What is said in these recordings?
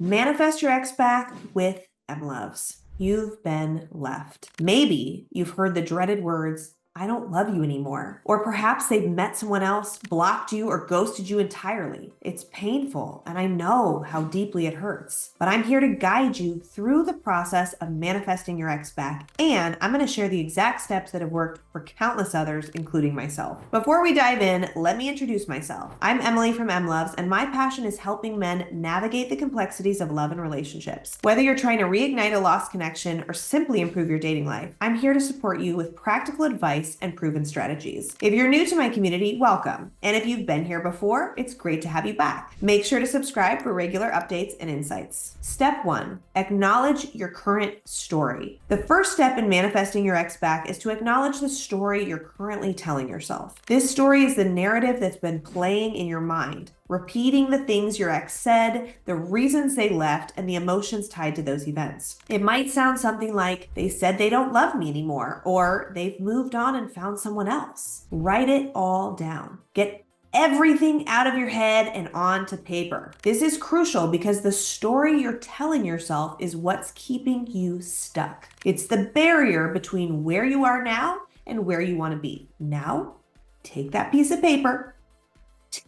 Manifest your ex back with emlovz. You've been left. Maybe you've heard the dreaded words, I don't love you anymore. Or perhaps they've met someone else, blocked you, or ghosted you entirely. It's painful, and I know how deeply it hurts. But I'm here to guide you through the process of manifesting your ex back, and I'm going to share the exact steps that have worked for countless others, including myself. Before we dive in, let me introduce myself. I'm Emily from emlovz, and my passion is helping men navigate the complexities of love and relationships. Whether you're trying to reignite a lost connection or simply improve your dating life, I'm here to support you with practical advice and proven strategies. If you're new to my community, welcome. And if you've been here before, it's great to have you back. Make sure to subscribe for regular updates and insights. Step 1, acknowledge your current story. The first step in manifesting your ex back is to acknowledge the story you're currently telling yourself. This story is the narrative that's been playing in your mind, repeating the things your ex said, the reasons they left, and the emotions tied to those events. It might sound something like, they said they don't love me anymore, or they've moved on and found someone else. Write it all down. Get everything out of your head and onto paper. This is crucial because the story you're telling yourself is what's keeping you stuck. It's the barrier between where you are now and where you want to be. Now, take that piece of paper,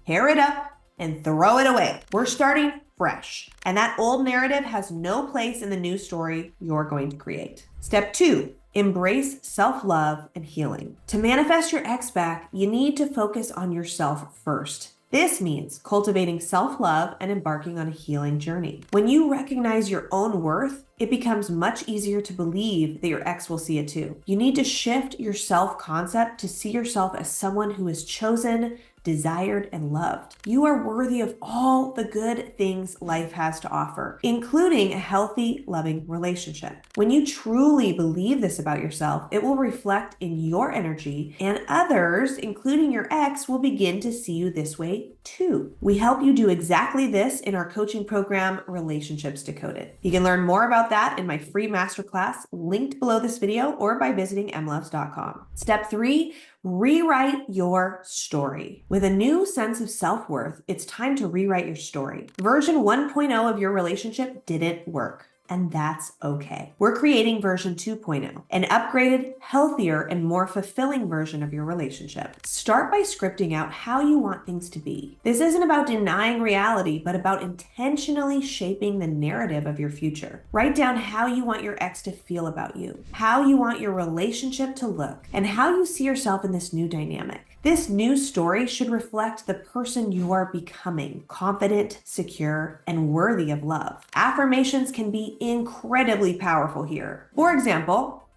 tear it up, and throw it away. We're starting fresh. And that old narrative has no place in the new story you're going to create. Step 2, embrace self-love and healing. To manifest your ex back, you need to focus on yourself first. This means cultivating self-love and embarking on a healing journey. When you recognize your own worth, it becomes much easier to believe that your ex will see it too. You need to shift your self-concept to see yourself as someone who is chosen, desired, and loved. You are worthy of all the good things life has to offer, including a healthy, loving relationship. When you truly believe this about yourself, it will reflect in your energy, and others, including your ex, will begin to see you this way too. We help you do exactly this in our coaching program, Relationships Decoded. You can learn more about that in my free masterclass linked below this video or by visiting emlovz.com. Step 3, rewrite your story. With a new sense of self-worth, it's time to rewrite your story. Version 1.0 of your relationship didn't work, and that's okay. We're creating version 2.0, an upgraded, healthier, and more fulfilling version of your relationship. Start by scripting out how you want things to be. This isn't about denying reality, but about intentionally shaping the narrative of your future. Write down how you want your ex to feel about you, how you want your relationship to look, and how you see yourself in this new dynamic. This new story should reflect the person you are becoming, confident, secure, and worthy of love. Affirmations can be incredibly powerful here. For example,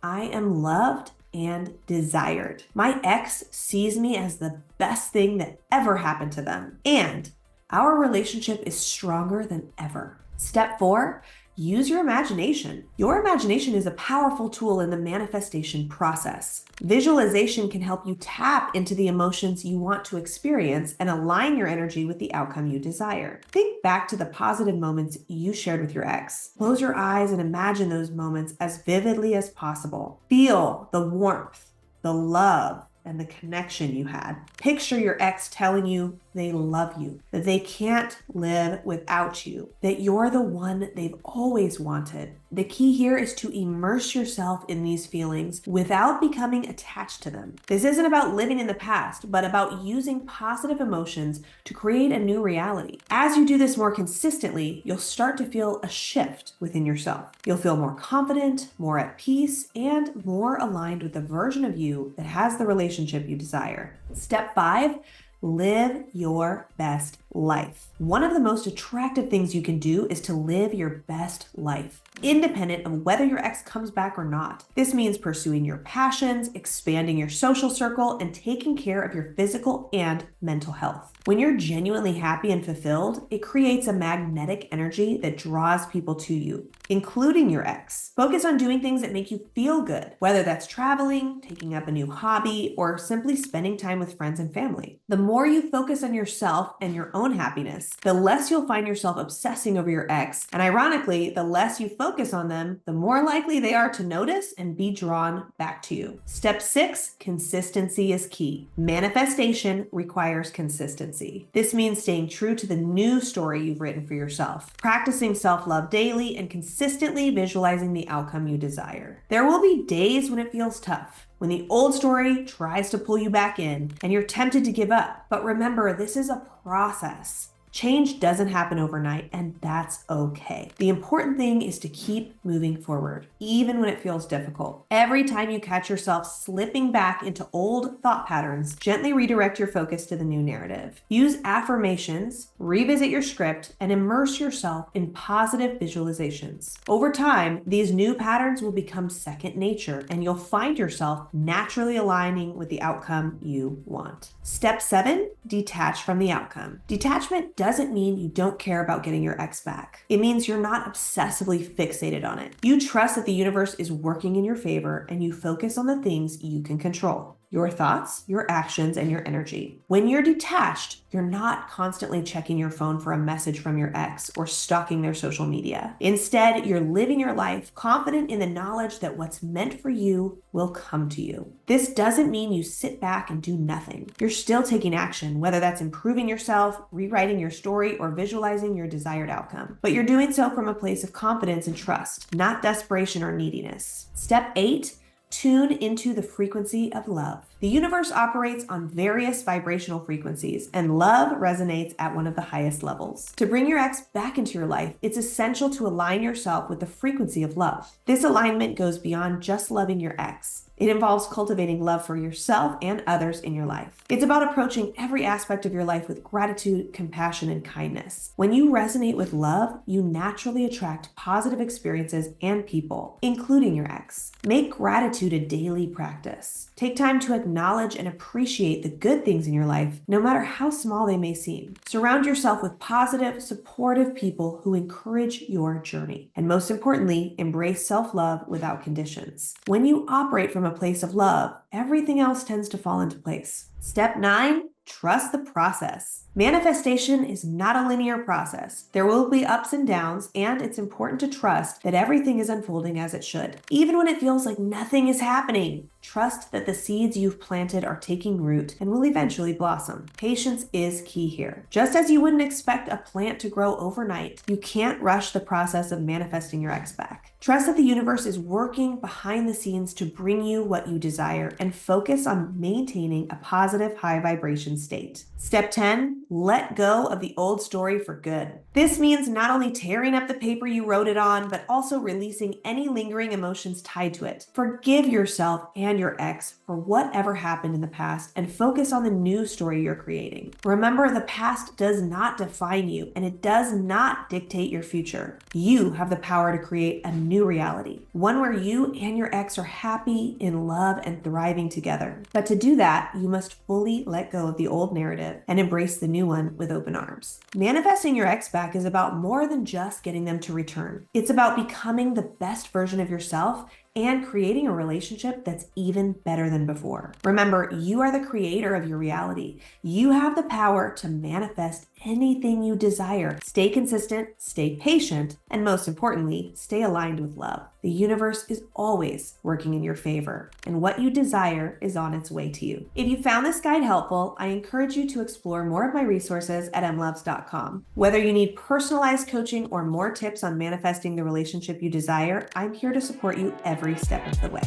I am loved and desired. My ex sees me as the best thing that ever happened to them, and our relationship is stronger than ever. Step 4, use your imagination. Your imagination is a powerful tool in the manifestation process. Visualization can help you tap into the emotions you want to experience and align your energy with the outcome you desire. Think back to the positive moments you shared with your ex. Close your eyes and imagine those moments as vividly as possible. Feel the warmth, the love, and the connection you had. Picture your ex telling you they love you, that they can't live without you, that you're the one they've always wanted. The key here is to immerse yourself in these feelings without becoming attached to them. This isn't about living in the past, but about using positive emotions to create a new reality. As you do this more consistently, you'll start to feel a shift within yourself. You'll feel more confident, more at peace, and more aligned with the version of you that has the relationship you desire. Step 5, live your best life. One of the most attractive things you can do is to live your best life, independent of whether your ex comes back or not. This means pursuing your passions, expanding your social circle, and taking care of your physical and mental health. When you're genuinely happy and fulfilled, it creates a magnetic energy that draws people to you, including your ex. Focus on doing things that make you feel good, whether that's traveling, taking up a new hobby, or simply spending time with friends and family. The more you focus on yourself and your own own happiness. The less you'll find yourself obsessing over your ex, and ironically, the less you focus on them, the more likely they are to notice and be drawn back to you. Step 6, consistency is key. Manifestation requires consistency. This means staying true to the new story you've written for yourself, practicing self-love daily, and consistently visualizing the outcome you desire. There will be days when it feels tough, when the old story tries to pull you back in and you're tempted to give up. But remember, this is a process. Change doesn't happen overnight, and that's okay. The important thing is to keep moving forward, even when it feels difficult. Every time you catch yourself slipping back into old thought patterns, gently redirect your focus to the new narrative. Use affirmations, revisit your script, and immerse yourself in positive visualizations. Over time, these new patterns will become second nature, and you'll find yourself naturally aligning with the outcome you want. Step 7, detach from the outcome. Detachment doesn't mean you don't care about getting your ex back. It means you're not obsessively fixated on it. You trust that the universe is working in your favor, and you focus on the things you can control: your thoughts, your actions, and your energy. When you're detached, you're not constantly checking your phone for a message from your ex or stalking their social media. Instead, you're living your life confident in the knowledge that what's meant for you will come to you. This doesn't mean you sit back and do nothing. You're still taking action, whether that's improving yourself, rewriting your story, or visualizing your desired outcome. But you're doing so from a place of confidence and trust, not desperation or neediness. Step 8, tune into the frequency of love. The universe operates on various vibrational frequencies, and love resonates at one of the highest levels. To bring your ex back into your life, it's essential to align yourself with the frequency of love. This alignment goes beyond just loving your ex. It involves cultivating love for yourself and others in your life. It's about approaching every aspect of your life with gratitude, compassion, and kindness. When you resonate with love, you naturally attract positive experiences and people, including your ex. Make gratitude a daily practice. Take time to acknowledge and appreciate the good things in your life, no matter how small they may seem. Surround yourself with positive, supportive people who encourage your journey. And most importantly, embrace self-love without conditions. When you operate from a place of love, everything else tends to fall into place. Step 9, trust the process. Manifestation is not a linear process. There will be ups and downs, and it's important to trust that everything is unfolding as it should. Even when it feels like nothing is happening, trust that the seeds you've planted are taking root and will eventually blossom. Patience is key here. Just as you wouldn't expect a plant to grow overnight, you can't rush the process of manifesting your ex back. Trust that the universe is working behind the scenes to bring you what you desire, and focus on maintaining a positive, high vibration state. Step 10, let go of the old story for good. This means not only tearing up the paper you wrote it on, but also releasing any lingering emotions tied to it. Forgive yourself and your ex for whatever happened in the past, and focus on the new story you're creating. Remember, the past does not define you, and it does not dictate your future. You have the power to create a new reality, one where you and your ex are happy, in love, and thriving together. But to do that, you must fully let go of the old narrative and embrace the new one with open arms. Manifesting your ex back is about more than just getting them to return. It's about becoming the best version of yourself and creating a relationship that's even better than before. Remember, you are the creator of your reality. You have the power to manifest anything you desire. Stay consistent, stay patient, and most importantly, stay aligned with love. The universe is always working in your favor, and what you desire is on its way to you. If you found this guide helpful, I encourage you to explore more of my resources at emlovz.com. Whether you need personalized coaching or more tips on manifesting the relationship you desire, I'm here to support you every step of the way.